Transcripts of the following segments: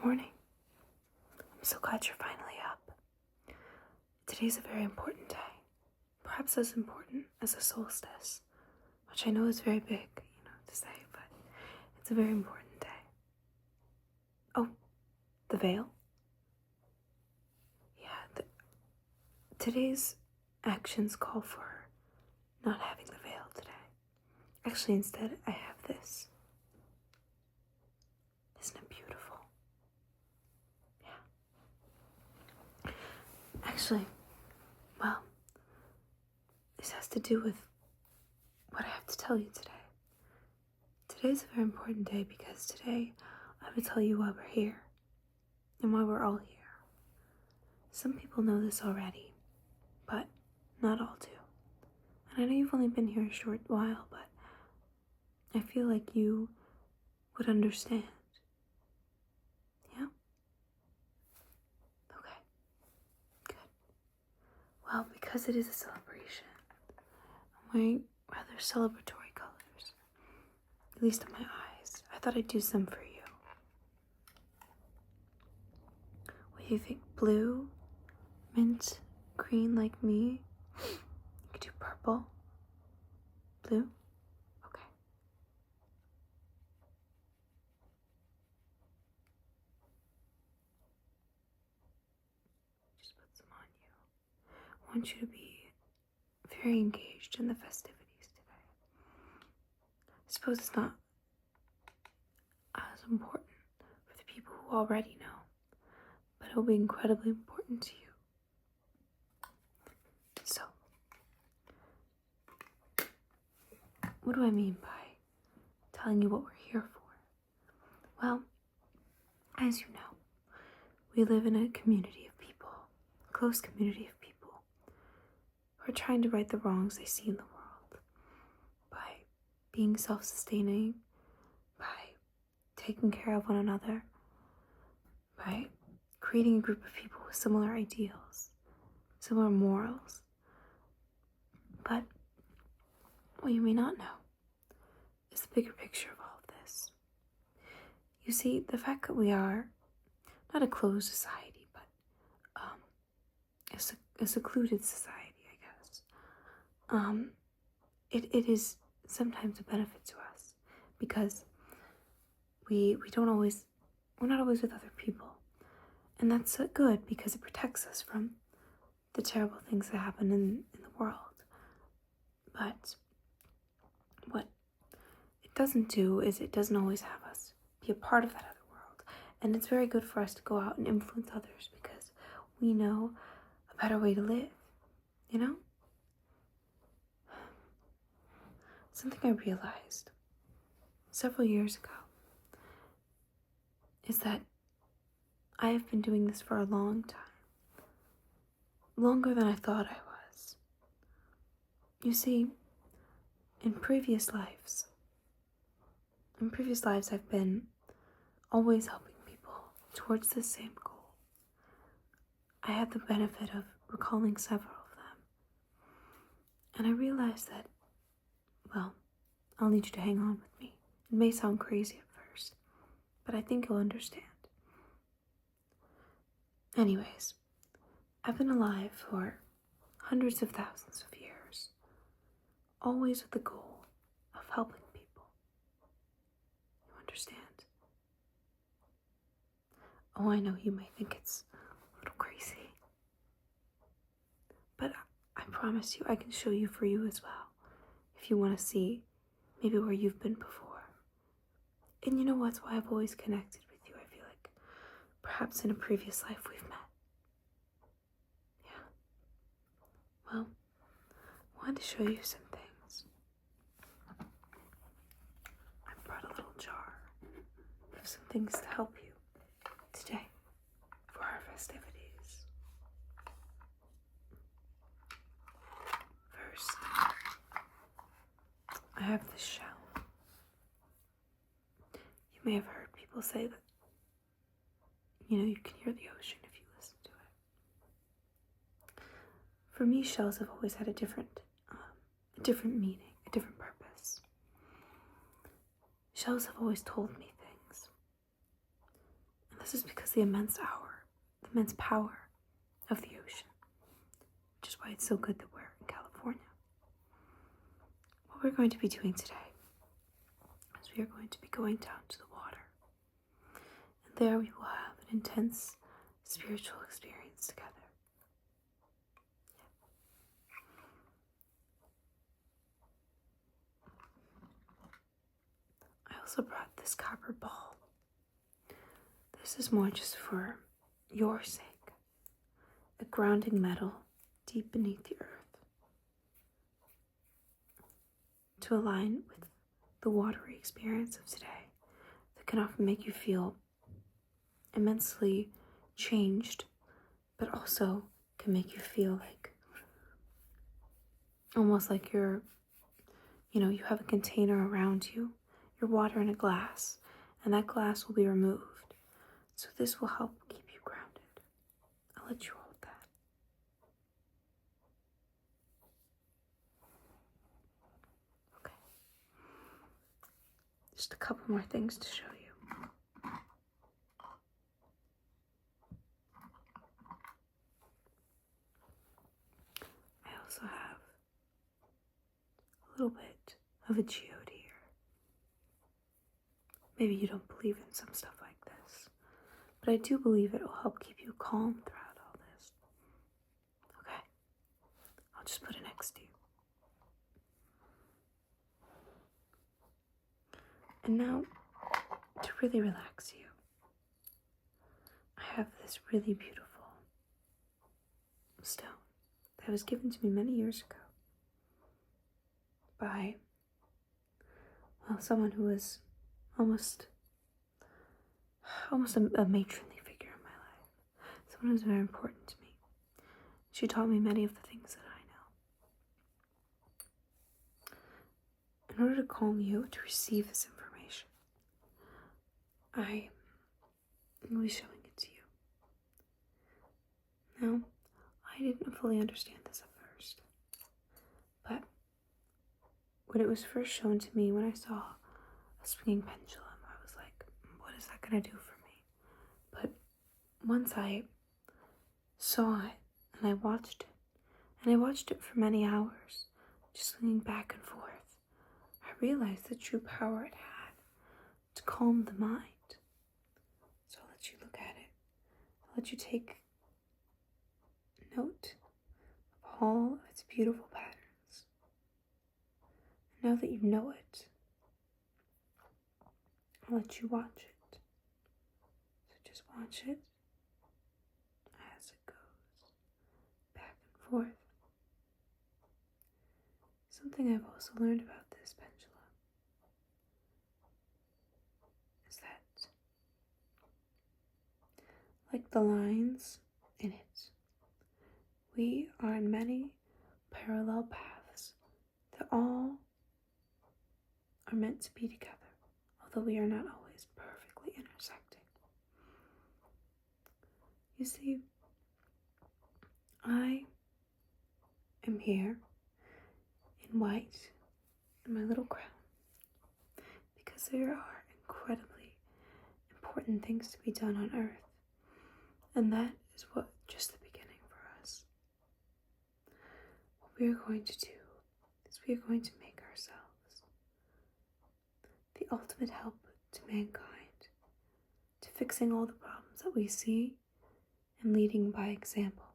morning. I'm so glad you're finally up. Today's a very important day. Perhaps as important as a solstice, which I know is very big, to say, but it's a very important day. Oh, the veil? Yeah, today's actions call for not having the veil today. Actually, instead, I have this. Isn't it beautiful? Yeah. Actually, well, this has to do with what I have to tell you today. Today's a very important day because today I will tell you why we're here and why we're all here. Some people know this already, but not all do. And I know you've only been here a short while, but I feel like you would understand. Yeah? Okay. Good. Well, because it is a celebration, I'm wearing rather celebratory colors. At least in my eyes. I thought I'd do some for you. What do you think? Blue? Mint? Green like me? You could do purple? Blue? Okay. Just put some on you. I want you to be very engaged in the festivities today. I suppose it's not as important for the people who already know, but it will be incredibly important to you. So, what do I mean by telling you what we're here for? Well, as you know, we live in a community of people, a close community of people, who are trying to right the wrongs they see in the world by being self-sustaining, by taking care of one another, by creating a group of people with similar ideals, similar morals. But what you may not know is the bigger picture of all of this. You see, the fact that we are not a closed society, but a secluded society, I guess, it is sometimes a benefit to us because we're not always with other people. And that's good because it protects us from the terrible things that happen in the world. But what it doesn't do is it doesn't always have us be a part of that other world. And it's very good for us to go out and influence others because we know a better way to live, Something I realized several years ago is that I have been doing this for a long time. Longer than I thought I was. You see, in previous lives I've been always helping people towards the same goal. I had the benefit of recalling several of them. And I realized that, well, I'll need you to hang on with me. It may sound crazy at first, but I think you'll understand. Anyways, I've been alive for hundreds of thousands of years, always with the goal of helping people. You understand? Oh, I know you may think it's a little crazy, but I promise you I can show you for you as well, if you want to see maybe where you've been before. And you know what's why I've always connected with you, I feel like perhaps in a previous life we've met. Well, I wanted to show you some things. I brought a little jar of some things to help you today for our festivities. First, I have this shell. You may have heard people say that, you can hear the ocean if you listen to it. For me, shells have always had a different meaning, a different purpose. Shells have always told me things. And This is because the immense power of the ocean, which is why it's so good that we're in California. What we're going to be doing today is we are going to be going down to the water. And there we will have an intense spiritual experience together. I also brought this copper ball. This is more just for your sake. A grounding metal deep beneath the earth to align with the watery experience of today that can often make you feel immensely changed, but also can make you feel like almost like you have a container around you, your water in a glass, and that glass will be removed. So this will help keep you grounded. I'll let you hold that. Okay. Just a couple more things to show you. I also have a little bit of a geode here. Maybe you don't believe in some stuff like this, but I do believe it will help keep you calm throughout all this. Okay, I'll just put it next to you. And now, to really relax you, I have this really beautiful stone that was given to me many years ago by, someone who was almost a matronly figure in my life. Someone who was very important to me. She taught me many of the things that I know. In order to calm you, to receive this information, I will be showing it to you. Now, I didn't fully understand this at first, but when it was first shown to me, when I saw a swinging pendulum, I was like, what is that going to do for me? But once I saw it and I watched it for many hours, just swinging back and forth, I realized the true power it had to calm the mind. So I'll let you look at it. I'll let you take note of all of its beautiful patterns. And now that you know it, I'll let you watch it. So just watch it as it goes back and forth. Something I've also learned about this pendulum is that, like the lines in it, we are in many parallel paths that all are meant to be together, although we are not always perfectly intersecting. You see, I am here in white in my little crown because there are incredibly important things to be done on Earth, and that is just the beginning for us. What we are going to do is we are going to make ourselves the ultimate help to mankind, to fixing all the problems that we see and leading by example,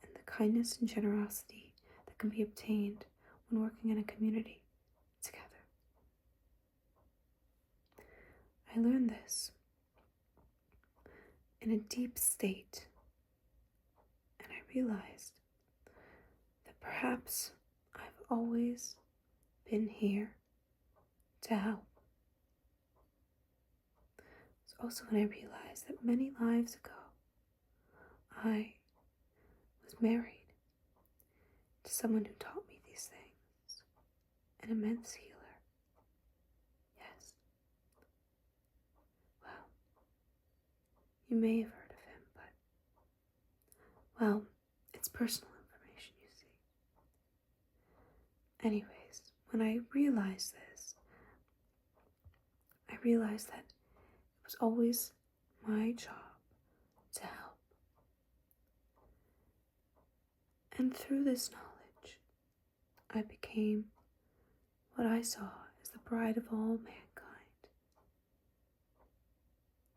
and the kindness and generosity that can be obtained when working in a community together. I learned this in a deep state, and I realized that perhaps I've always been here to help. It's also when I realized that many lives ago, I was married to someone who taught me these things, an immense healer. Yes. Well, you may have heard of him, but, it's personal information, you see. Anyways, when I realized this, I realized that it was always my job to help. And through this knowledge, I became what I saw as the bride of all mankind,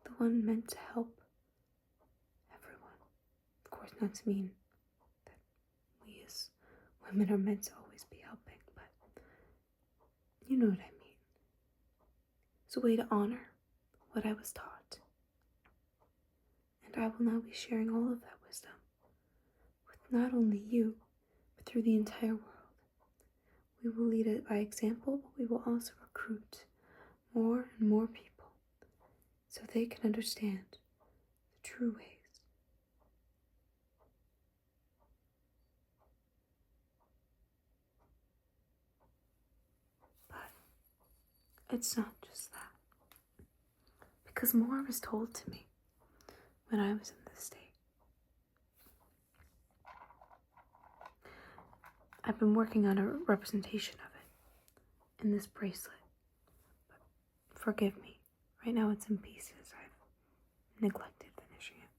the one meant to help everyone. Of course, not to mean that we as women are meant to always be helping, but you know what I mean. It's a way to honor what I was taught. And I will now be sharing all of that wisdom with not only you, but through the entire world. We will lead it by example, but we will also recruit more and more people so they can understand the true ways. But it's not just that. Because more was told to me when I was in this state. I've been working on a representation of it in this bracelet. But forgive me, right now it's in pieces. I've neglected finishing it.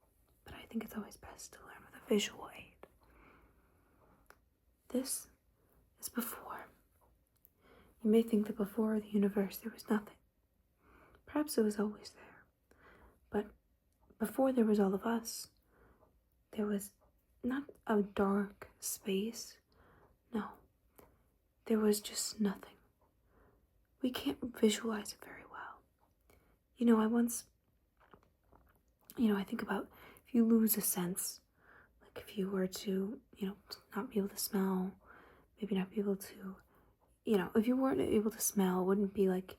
But I think it's always best to learn with a visual aid. This is before. You may think that before the universe there was nothing. Perhaps it was always there. But before there was all of us, there was not a dark space. No, there was just nothing. We can't visualize it very well. I think about if you lose a sense, like if you were to, not be able to smell, maybe not be able to, if you weren't able to smell, it wouldn't be like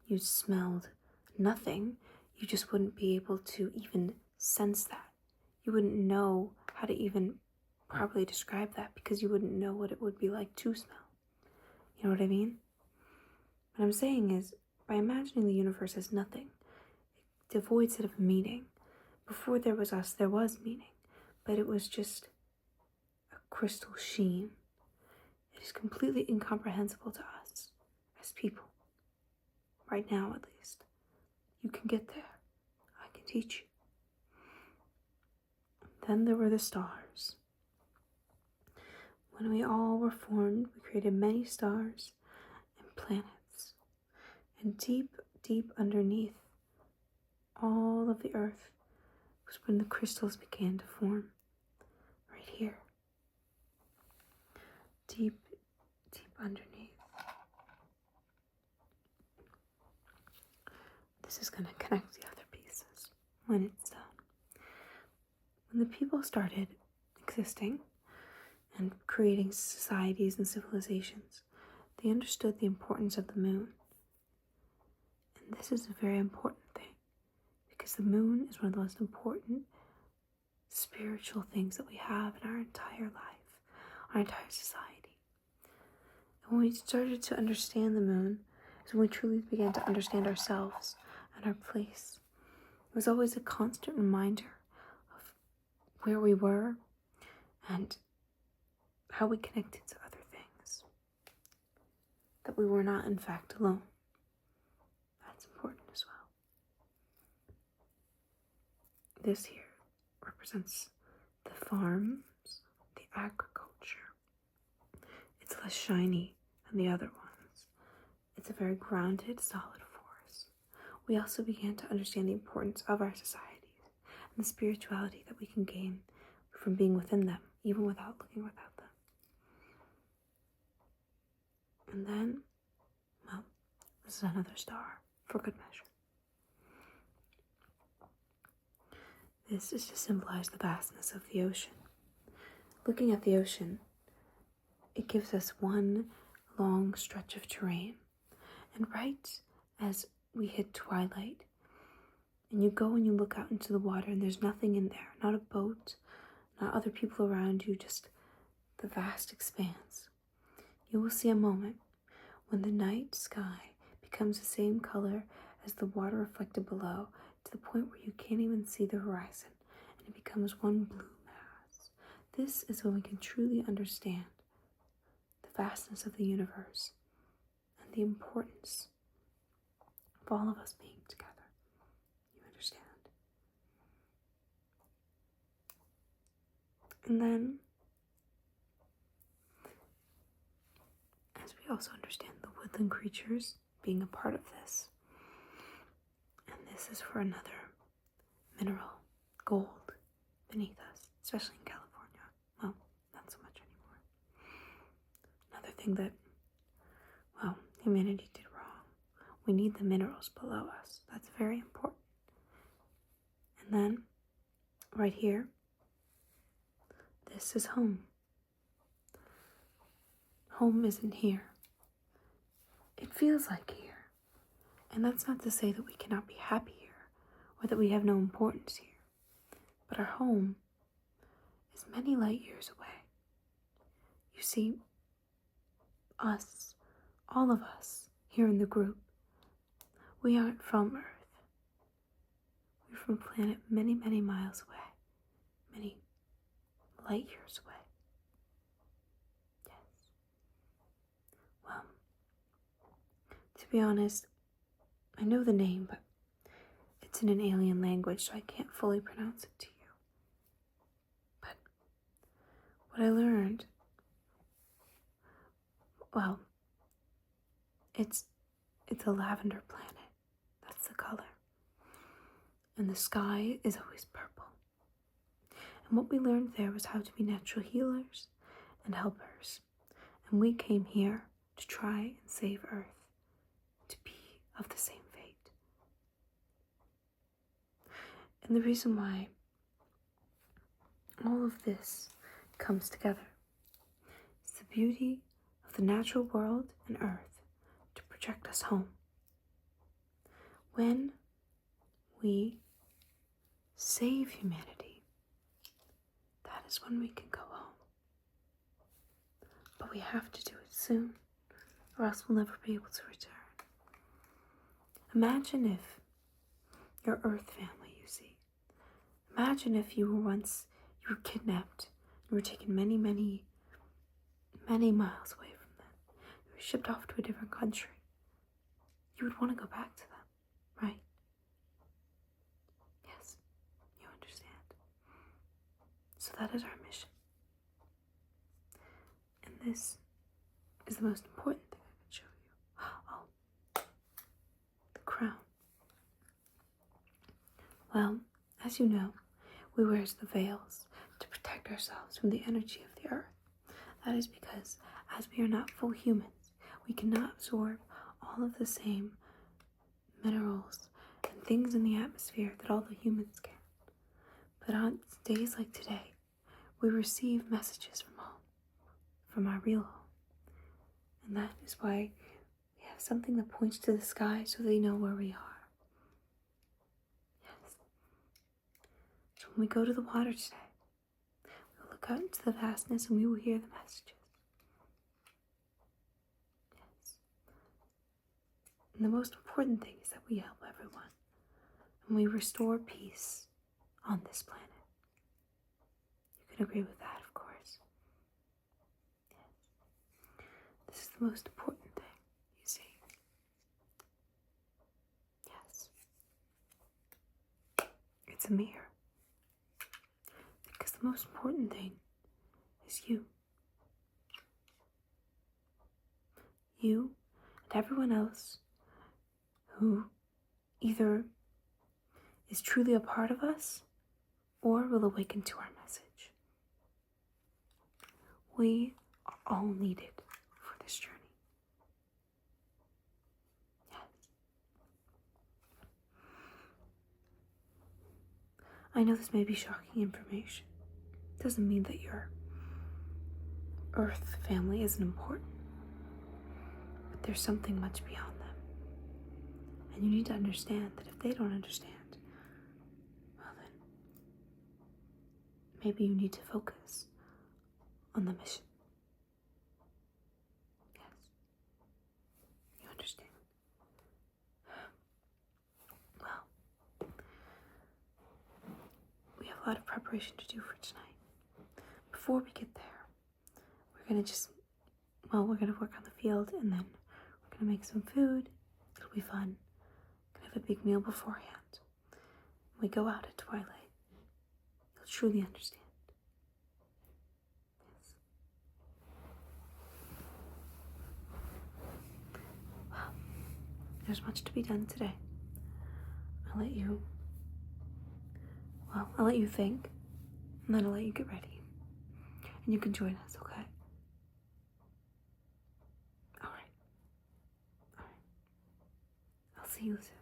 you smelled nothing. You just wouldn't be able to even sense that. You wouldn't know how to even properly describe that because you wouldn't know what it would be like to smell. You know what I mean? What I'm saying is, by imagining the universe as nothing, it devoids it of meaning. Before there was us, there was meaning, but it was just a crystal sheen. It is completely incomprehensible to us as people. Right now, at least. You can get there. I can teach you. Then there were the stars. When we all were formed, we created many stars and planets. And deep, deep underneath all of the earth was when the crystals began to form. Right here. Deep, deep underneath. This is going to connect the other pieces when it's done. When the people started existing and creating societies and civilizations, they understood the importance of the moon. And this is a very important thing because the moon is one of the most important spiritual things that we have in our entire life, our entire society. And when we started to understand the moon, is when we truly began to understand ourselves and our place. It was always a constant reminder of where we were and how we connected to other things. That we were not, in fact, alone. That's important as well. This here represents the farms, the agriculture. It's less shiny than the other ones. It's a very grounded, solid force. We also began to understand the importance of our societies and the spirituality that we can gain from being within them, even without looking without them. And then, well, this is another star for good measure. This is to symbolize the vastness of the ocean. Looking at the ocean, it gives us one long stretch of terrain. And right as we hit twilight, and you go and you look out into the water and there's nothing in there, not a boat, not other people around you, just the vast expanse. You will see a moment when the night sky becomes the same color as the water reflected below, to the point where you can't even see the horizon, and it becomes one blue mass. This is when we can truly understand the vastness of the universe and the importance of all of us being together. You understand? And then, as we also understand the woodland creatures being a part of this, and this is for another mineral, gold, beneath us, especially in California. Well, not so much anymore. Another thing that, well, humanity did wrong. We need the minerals below us. That's very important. And then, right here, this is home. Home isn't here. It feels like here. And that's not to say that we cannot be happy here, or that we have no importance here. But our home is many light years away. You see, us, all of us here in the group, we aren't from Earth. We're from a planet many, many miles away. Many light years away. Yes. Well, to be honest, I know the name, but it's in an alien language, so I can't fully pronounce it to you. But what I learned, well, it's a lavender planet. That's the color. And the sky is always purple. And what we learned there was how to be natural healers and helpers. And we came here to try and save Earth, to be of the same fate. And the reason why all of this comes together is the beauty of the natural world and Earth to project us home. When we save humanity, that is when we can go home. But we have to do it soon, or else we'll never be able to return. Imagine if your Earth family, you see, imagine if you were kidnapped, you were taken many, many, many miles away from them. You were shipped off to a different country. You would want to go back to them, right? Yes, you understand. So that is our mission. And this is the most important thing I can show you. Oh, the crown. Well, as you know, we wear the veils to protect ourselves from the energy of the earth. That is because, as we are not full humans, we cannot absorb all of the same minerals and things in the atmosphere that all the humans can. But on days like today, we receive messages from home, from our real home. And that is why we have something that points to the sky so they know where we are. Yes. So when we go to the water today, we'll look out into the vastness and we will hear the messages. Yes. And the most important thing is that we help everyone. And we restore peace on this planet. You can agree with that, of course. Yes. This is the most important thing, you see. Yes. It's a mirror. Because the most important thing is you. You and everyone else who either is truly a part of us or will awaken to our message. We are all needed for this journey. Yes. I know this may be shocking information. It doesn't mean that your Earth family isn't important. But there's something much beyond them. And you need to understand that if they don't understand, well then, maybe you need to focus on the mission. Yes. You understand? Well, we have a lot of preparation to do for tonight. Before we get there, we're gonna work on the field and then we're gonna make some food. It'll be fun. We're gonna have a big meal beforehand. When we go out at twilight, you'll truly understand. there's much to be done today. I'll let you think, and then I'll let you get ready. And you can join us, okay? All right. I'll see you soon.